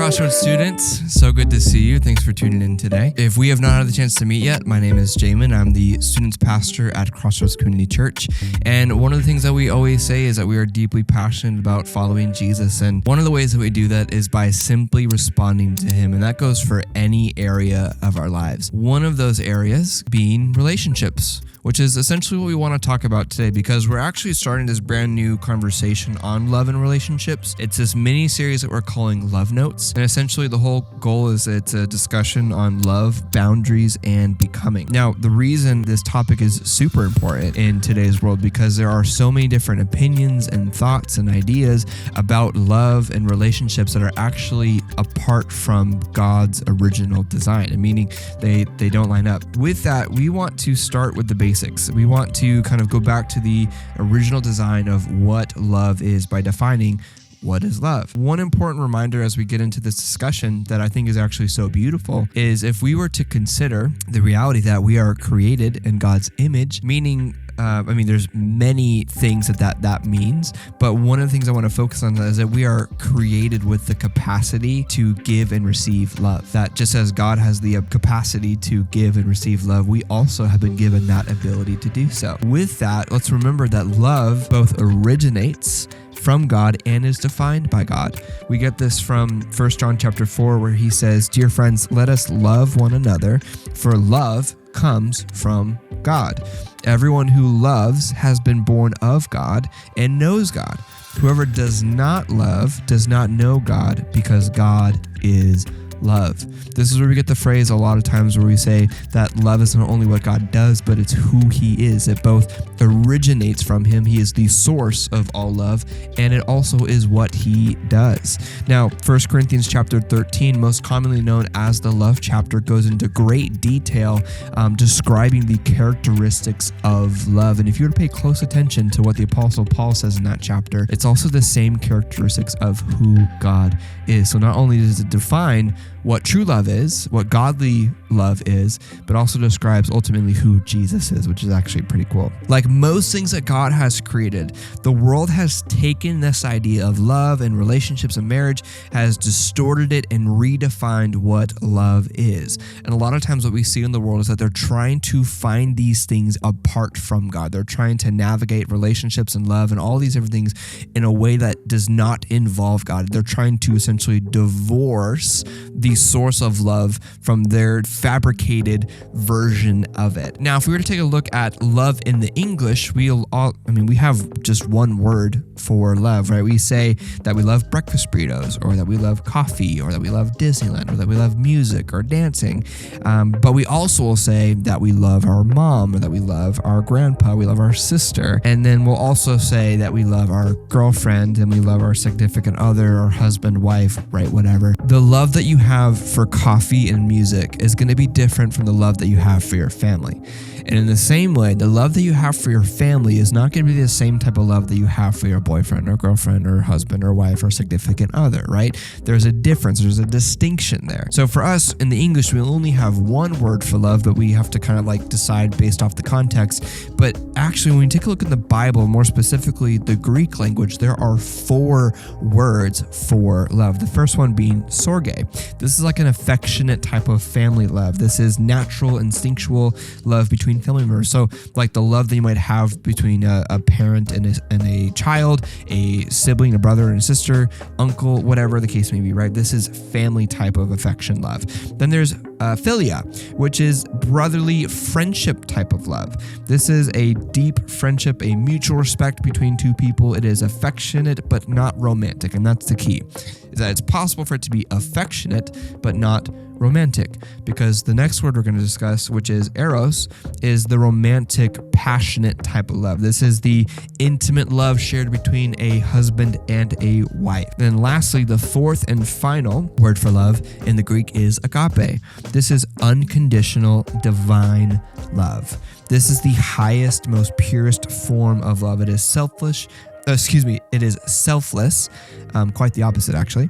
Crossroads students, so good to see you. Thanks for tuning in today. If we have not had the chance to meet yet, my name is Jamin. I'm the students pastor at Crossroads Community Church. And one of the things that we always say is that we are deeply passionate about following Jesus. And one of the ways that we do that is by simply responding to him. And that goes for any area of our lives. One of those areas being relationships, which is essentially what we want to talk about today, because we're actually starting this brand new conversation on love and relationships. It's this mini series that we're calling Love Notes. And essentially the whole goal is it's a discussion on love, boundaries, and becoming. Now, the reason this topic is super important in today's world, because there are so many different opinions and thoughts and ideas about love and relationships that are actually apart from God's original design, and meaning they don't line up. With that, we want to start with the basics. We want to kind of go back to the original design of what love is by defining what is love. One important reminder as we get into this discussion that I think is actually so beautiful is if we were to consider the reality that we are created in God's image, meaning there's many things that means, but one of the things I want to focus on is that we are created with the capacity to give and receive love. That just as God has the capacity to give and receive love, we also have been given that ability to do so. With that, let's remember that love both originates from God and is defined by God. We get this from 1 John chapter 4, where he says, "Dear friends, let us love one another, for love comes from God. Everyone who loves has been born of God and knows God. Whoever does not love does not know God, because God is love." This is where we get the phrase a lot of times where we say that love is not only what God does, but it's who he is. It both originates from him. He is the source of all love, and it also is what he does. Now, 1 Corinthians chapter 13, most commonly known as the love chapter, goes into great detail describing the characteristics of love. And if you were to pay close attention to what the Apostle Paul says in that chapter, it's also the same characteristics of who God is. So not only does it define what true love is, what godly love is, but also describes ultimately who Jesus is, which is actually pretty cool. Like most things that God has created, the world has taken this idea of love and relationships and marriage, has distorted it and redefined what love is. And a lot of times what we see in the world is that they're trying to find these things apart from God. They're trying to navigate relationships and love and all these different things in a way that does not involve God. They're trying to essentially divorce the source of love from their fabricated version of it. Now, if we were to take a look at love in the English, we have just one word for love, right? We say that we love breakfast burritos, or that we love coffee, or that we love Disneyland, or that we love music or dancing. But we also will say that we love our mom, or that we love our grandpa, we love our sister. And then we'll also say that we love our girlfriend, and we love our significant other, or husband, wife, right? Whatever. The love that you have for coffee and music is going to be different from the love that you have for your family. And in the same way, the love that you have for your family is not going to be the same type of love that you have for your boyfriend or girlfriend or husband or wife or significant other, right? There's a difference. There's a distinction there. So for us in the English, we only have one word for love, but we have to kind of like decide based off the context. But actually, when you take a look at the Bible, more specifically the Greek language, there are 4 words for love. The first one being sorge. This is like an affectionate type of family love. This is natural, instinctual love between family members. So like the love that you might have between a parent and a child, a sibling, a brother and a sister, uncle, whatever the case may be, right? This is family type of affection love. Then there's philia, which is brotherly friendship type of love. This is a deep friendship, a mutual respect between two people. It is affectionate, but not romantic. And that's the key, is that it's possible for it to be affectionate, but not romantic, because the next word we're going to discuss, which is eros, is the romantic, passionate type of love. This is the intimate love shared between a husband and a wife. Then lastly, the fourth and final word for love in the Greek is agape. This is unconditional, divine love. This is the highest, most purest form of love. It is selfless, quite the opposite actually,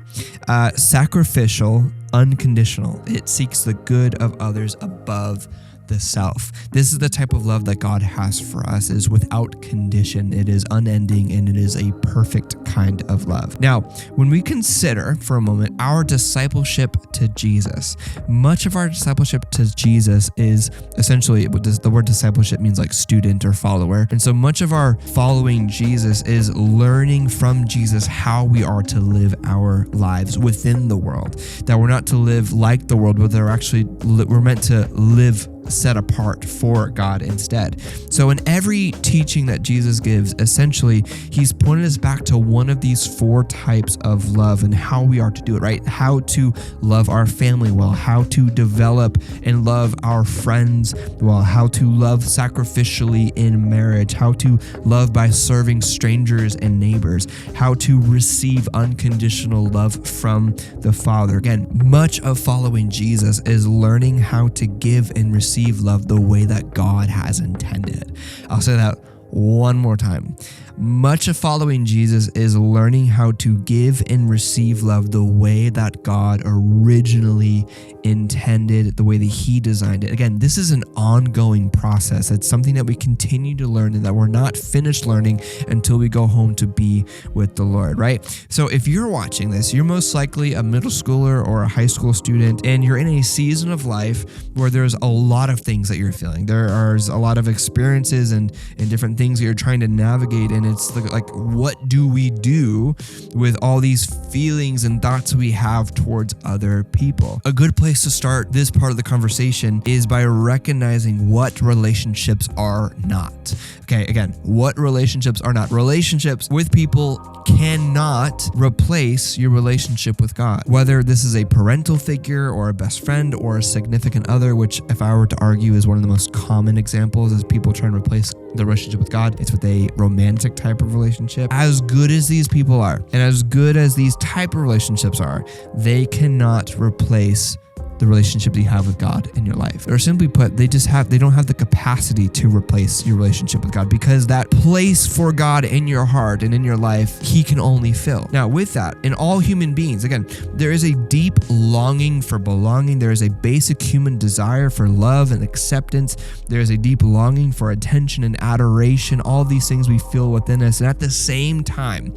sacrificial, unconditional. It seeks the good of others above the self. This is the type of love that God has for us. It is without condition. It is unending, and it is a perfect kind of love. Now, when we consider for a moment our discipleship to Jesus, much of our discipleship to Jesus is essentially, the word discipleship means like student or follower. And so much of our following Jesus is learning from Jesus how we are to live our lives within the world. That we're not to live like the world, but we're meant to live set apart for God instead. So in every teaching that Jesus gives, essentially, he's pointed us back to one of these 4 types of love and how we are to do it, right? How to love our family well, how to develop and love our friends well, how to love sacrificially in marriage, how to love by serving strangers and neighbors, how to receive unconditional love from the Father. Again, much of following Jesus is learning how to give and receive love the way that God has intended. I'll say that one more time. Much of following Jesus is learning how to give and receive love the way that God originally intended, the way that he designed it. Again, this is an ongoing process. It's something that we continue to learn and that we're not finished learning until we go home to be with the Lord, right? So if you're watching this, you're most likely a middle schooler or a high school student, and you're in a season of life where there's a lot of things that you're feeling. There are a lot of experiences and different things that you're trying to navigate, and it's like, what do we do with all these feelings and thoughts we have towards other people? A good place to start this part of the conversation is by recognizing what relationships are not. Okay, again, what relationships are not. Relationships with people cannot replace your relationship with God. Whether this is a parental figure or a best friend or a significant other, which if I were to argue is one of the most common examples as people trying to replace the relationship with God, it's with a romantic type of relationship. As good as these people are, and as good as these type of relationships are, they cannot replace the relationship that you have with God in your life. Or simply put, they don't have the capacity to replace your relationship with God, because that place for God in your heart and in your life, he can only fill. Now, with that, in all human beings, again, there is a deep longing for belonging. There is a basic human desire for love and acceptance. There is a deep longing for attention and adoration. All these things we feel within us. And at the same time,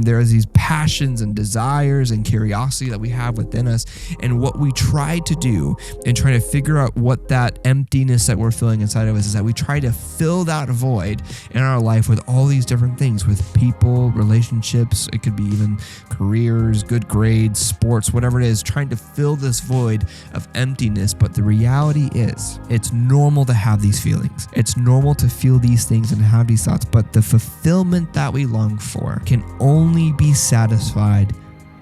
there is these passions and desires and curiosity that we have within us. And what we try to do in trying to figure out what that emptiness that we're feeling inside of us is, that we try to fill that void in our life with all these different things, with people, relationships. It could be even careers, good grades, sports, whatever it is, trying to fill this void of emptiness. But the reality is, it's normal to have these feelings. It's normal to feel these things and have these thoughts, but the fulfillment that we long for can only be satisfied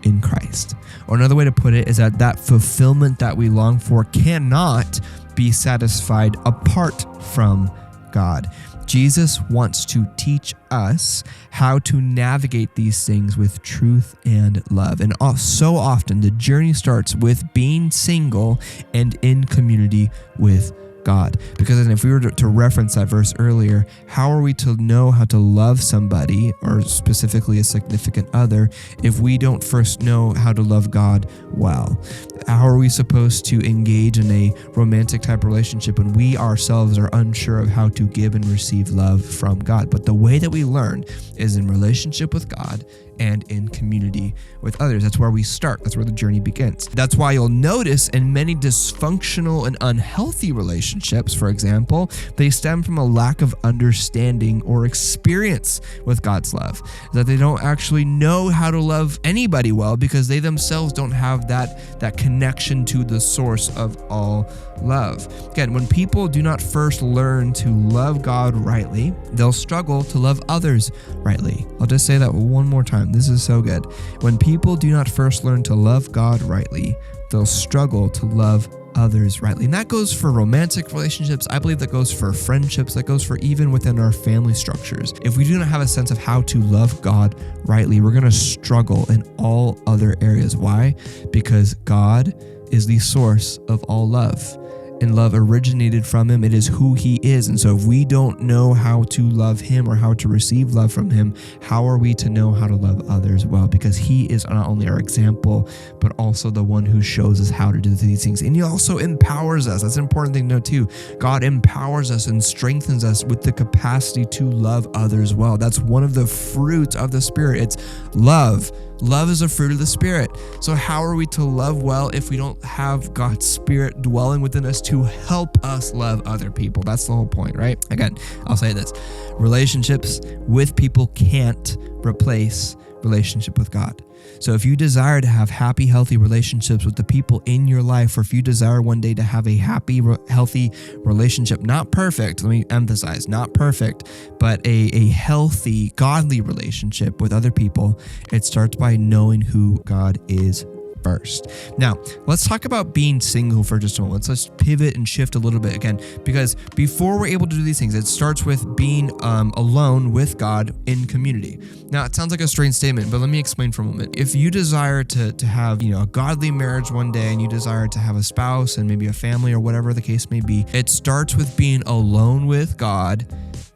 in Christ. Or another way to put it is that fulfillment that we long for cannot be satisfied apart from God. Jesus wants to teach us how to navigate these things with truth and love. And so often the journey starts with being single and in community with God. Because then if we were to reference that verse earlier, how are we to know how to love somebody, or specifically a significant other, if we don't first know how to love God well? How are we supposed to engage in a romantic type relationship when we ourselves are unsure of how to give and receive love from God? But the way that we learn is in relationship with God and in community with others. That's where we start. That's where the journey begins. That's why you'll notice in many dysfunctional and unhealthy relationships, for example, they stem from a lack of understanding or experience with God's love. That they don't actually know how to love anybody well, because they themselves don't have that connection to the source of all love. Again, when people do not first learn to love God rightly, they'll struggle to love others rightly. I'll just say that one more time. This is so good. When people do not first learn to love God rightly, they'll struggle to love others rightly. And that goes for romantic relationships. I believe that goes for friendships. That goes for even within our family structures. If we do not have a sense of how to love God rightly, we're going to struggle in all other areas. Why? Because God is the source of all love. and love originated from him. It is who he is. And so if we don't know how to love him or how to receive love from him, how are we to know how to love others well? Because he is not only our example, but also the one who shows us how to do these things. And he also empowers us. That's an important thing to know too. God empowers us and strengthens us with the capacity to love others well. That's one of the fruits of the Spirit. It's love. Love is a fruit of the Spirit. So how are we to love well if we don't have God's Spirit dwelling within us to help us love other people? That's the whole point, right? Again, I'll say this. Relationships with people can't replace relationship with God. So if you desire to have happy, healthy relationships with the people in your life, or if you desire one day to have a happy, healthy relationship, not perfect, let me emphasize, not perfect, but a healthy, godly relationship with other people, it starts by knowing who God is first. Now, let's talk about being single for just a moment. Let's pivot and shift a little bit again, because before we're able to do these things, it starts with being alone with God in community. Now, it sounds like a strange statement, but let me explain for a moment. If you desire to have, a godly marriage one day, and you desire to have a spouse and maybe a family or whatever the case may be, it starts with being alone with God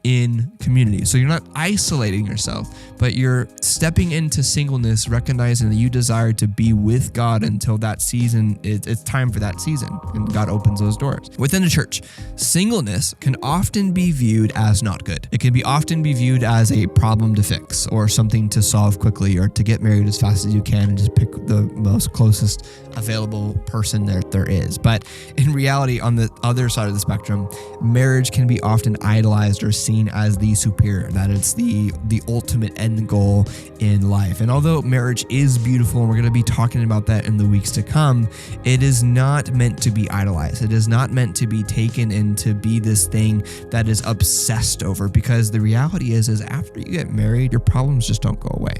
in community. So you're not isolating yourself, but you're stepping into singleness, recognizing that you desire to be with God until that season, it's time for that season, and God opens those doors. Within the church, singleness can often be viewed as not good. It can often be viewed as a problem to fix, or something to solve quickly, or to get married as fast as you can and just pick the most closest available person there is. But in reality, on the other side of the spectrum, marriage can be often idolized or seen as the superior, that it's the ultimate end goal in life. And although marriage is beautiful, and we're going to be talking about that in the weeks to come, it is not meant to be idolized. It is not meant to be taken and to be this thing that is obsessed over, because the reality is after you get married, your problems just don't go away.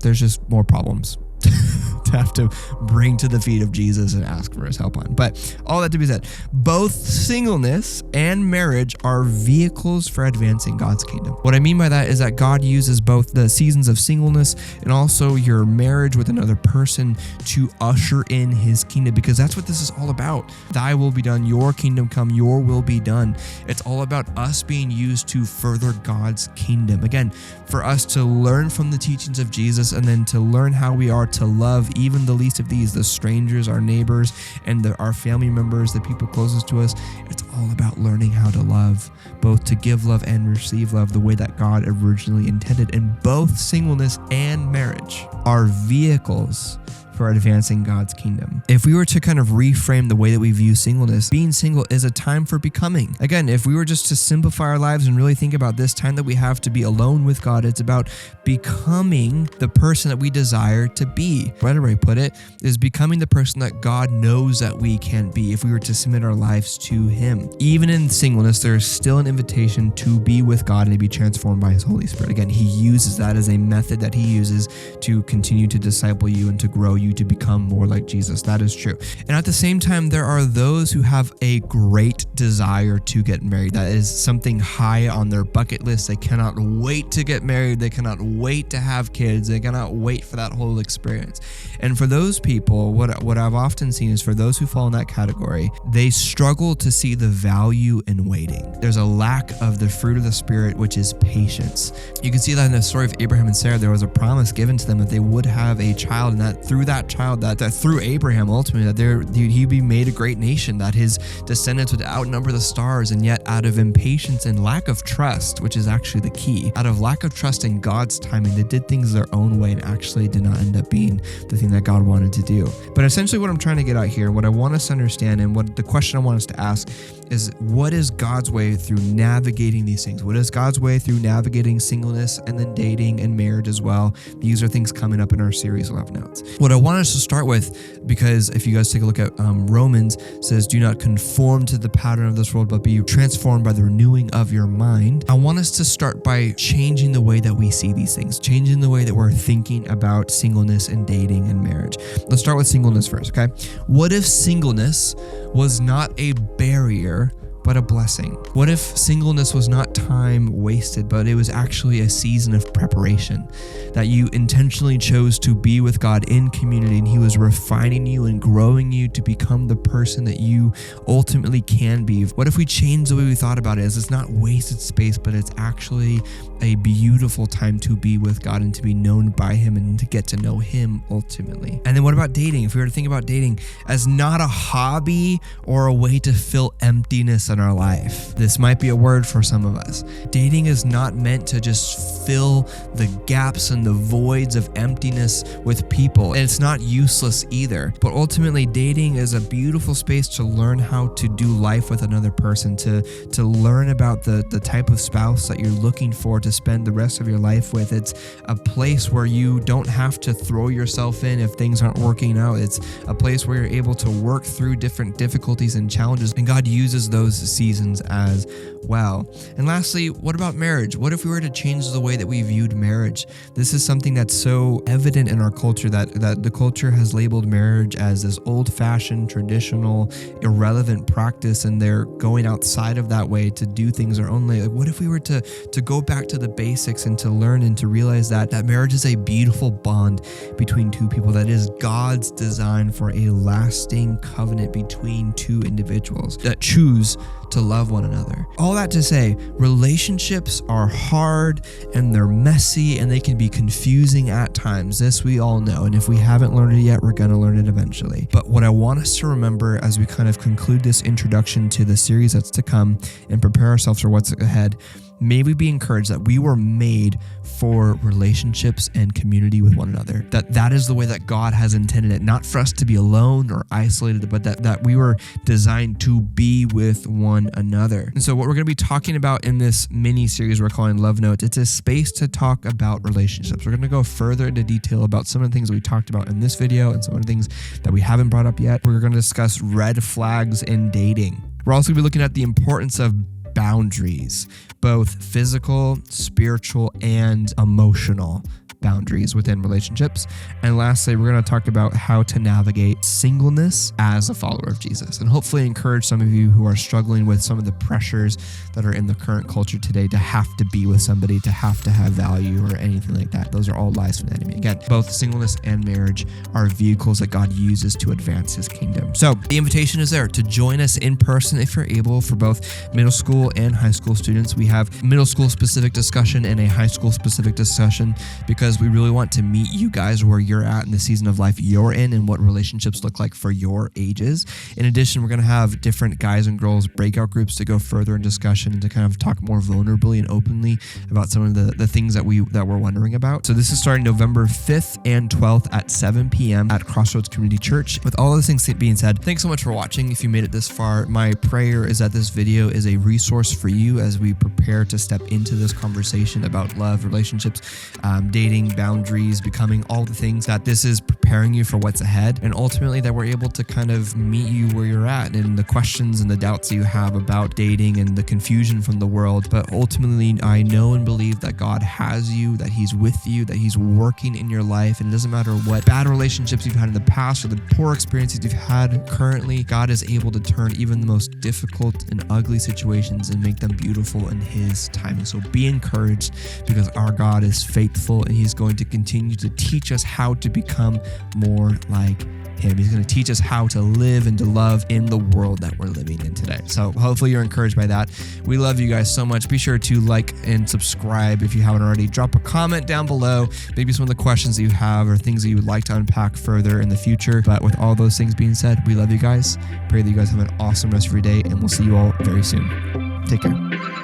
There's just more problems to have to bring to the feet of Jesus and ask for his help on. But all that to be said, both singleness and marriage are vehicles for advancing God's kingdom. What I mean by that is that God uses both the seasons of singleness and also your marriage with another person to usher in his kingdom, because that's what this is all about. Thy will be done, your kingdom come, your will be done. It's all about us being used to further God's kingdom. Again, for us to learn from the teachings of Jesus, and then to learn how we are to love even the least of these, the strangers, our neighbors, and our family members, the people closest to us. It's all about learning how to love, both to give love and receive love the way that God originally intended. And both singleness and marriage are vehicles for advancing God's kingdom. If we were to kind of reframe the way that we view singleness, being single is a time for becoming. Again, if we were just to simplify our lives and really think about this time that we have to be alone with God, it's about becoming the person that we desire to be. Better way to put it is becoming the person that God knows that we can be if we were to submit our lives to him. Even in singleness, there is still an invitation to be with God and to be transformed by his Holy Spirit. Again, he uses that as a method that he uses to continue to disciple you and to grow you to become more like Jesus. That is true. And at the same time, there are those who have a great desire to get married. That is something high on their bucket list. They cannot wait to get married. They cannot wait to have kids. They cannot wait for that whole experience. And for those people, what I've often seen is for those who fall in that category, they struggle to see the value in waiting. There's a lack of the fruit of the Spirit, which is patience. You can see that in the story of Abraham and Sarah. There was a promise given to them that they would have a child, and that through that child, that through Abraham, ultimately, that he'd be made a great nation, that his descendants would outnumber the stars. And yet, out of impatience and lack of trust, which is actually the key, out of lack of trust in God's timing, they did things their own way and actually did not end up being the thing that God wanted to do. But essentially what I'm trying to get at here, what I want us to understand, and what the question I want us to ask is, what is God's way through navigating these things? What is God's way through navigating singleness and then dating and marriage as well? These are things coming up in our series. We'll have notes. What I want us to start with, because if you guys take a look at Romans, says, do not conform to the pattern of this world, but be transformed by the renewing of your mind. I want us to start by changing the way that we see these things, changing the way that we're thinking about singleness and dating and marriage. Let's start with singleness first, okay? What if singleness was not a barrier but a blessing? What if singleness was not time wasted, but it was actually a season of preparation, that you intentionally chose to be with God in community, and he was refining you and growing you to become the person that you ultimately can be? What if we changed the way we thought about it, as it's not wasted space, but it's actually a beautiful time to be with God and to be known by him and to get to know him ultimately? And then what about dating? If we were to think about dating as not a hobby or a way to fill emptiness in our life, this might be a word for some of us. Dating is not meant to just fill the gaps and the voids of emptiness with people. And it's not useless either. But ultimately, dating is a beautiful space to learn how to do life with another person, to learn about the type of spouse that you're looking for to spend the rest of your life with. It's a place where you don't have to throw yourself in if things aren't working out. It's a place where you're able to work through different difficulties and challenges, and God uses those seasons as well. And lastly, what about marriage? What if we were to change the way that we viewed marriage? This is something that's so evident in our culture, that the culture has labeled marriage as this old-fashioned, traditional, irrelevant practice, and they're going outside of that way to do things their own way. Like, what if we were to go back to the basics and to learn and to realize that marriage is a beautiful bond between two people, that is God's design for a lasting covenant between two individuals that choose to love one another. All that to say, relationships are hard and they're messy and they can be confusing at times. This we all know. And if we haven't learned it yet, we're going to learn it eventually. But what I want us to remember as we kind of conclude this introduction to the series that's to come and prepare ourselves for what's ahead, may we be encouraged that we were made for relationships and community with one another. That is the way that God has intended it, not for us to be alone or isolated, but that we were designed to be with one another. And so what we're going to be talking about in this mini series we're calling Love Notes, it's a space to talk about relationships. We're going to go further into detail about some of the things that we talked about in this video and some of the things that we haven't brought up yet. We're going to discuss red flags in dating. We're also going to be looking at the importance of boundaries, both physical, spiritual, and emotional boundaries within relationships. And lastly, we're going to talk about how to navigate singleness as a follower of Jesus, and hopefully encourage some of you who are struggling with some of the pressures that are in the current culture today to have to be with somebody, to have value or anything like that. Those are all lies from the enemy. Again, both singleness and marriage are vehicles that God uses to advance his kingdom. So the invitation is there to join us in person if you're able. For both middle school and high school students, we have middle school specific discussion and a high school specific discussion, because we really want to meet you guys where you're at in the season of life you're in and what relationships look like for your ages. In addition, we're going to have different guys and girls breakout groups to go further in discussion and to kind of talk more vulnerably and openly about some of the things that we're wondering about. So this is starting November 5th and 12th at 7 p.m. at Crossroads Community Church. With all those things being said, thanks so much for watching. If you made it this far, my prayer is that this video is a resource for you as we prepare to step into this conversation about love, relationships, dating, boundaries, becoming, all the things, that this is preparing you for what's ahead, and ultimately that we're able to kind of meet you where you're at and the questions and the doubts you have about dating and the confusion from the world. But ultimately, I know and believe that God has you, that he's with you, that he's working in your life, and it doesn't matter what bad relationships you've had in the past or the poor experiences you've had currently, God is able to turn even the most difficult and ugly situations and make them beautiful in his timing. So be encouraged, because our God is faithful and he's going to continue to teach us how to become more like him. He's going to teach us how to live and to love in the world that we're living in today. So hopefully you're encouraged by that. We love you guys so much. Be sure to like and subscribe if you haven't already. Drop a comment down below, maybe some of the questions that you have or things that you would like to unpack further in the future. But with all those things being said, we love you guys. Pray that you guys have an awesome rest of your day, and we'll see you all very soon. Take care.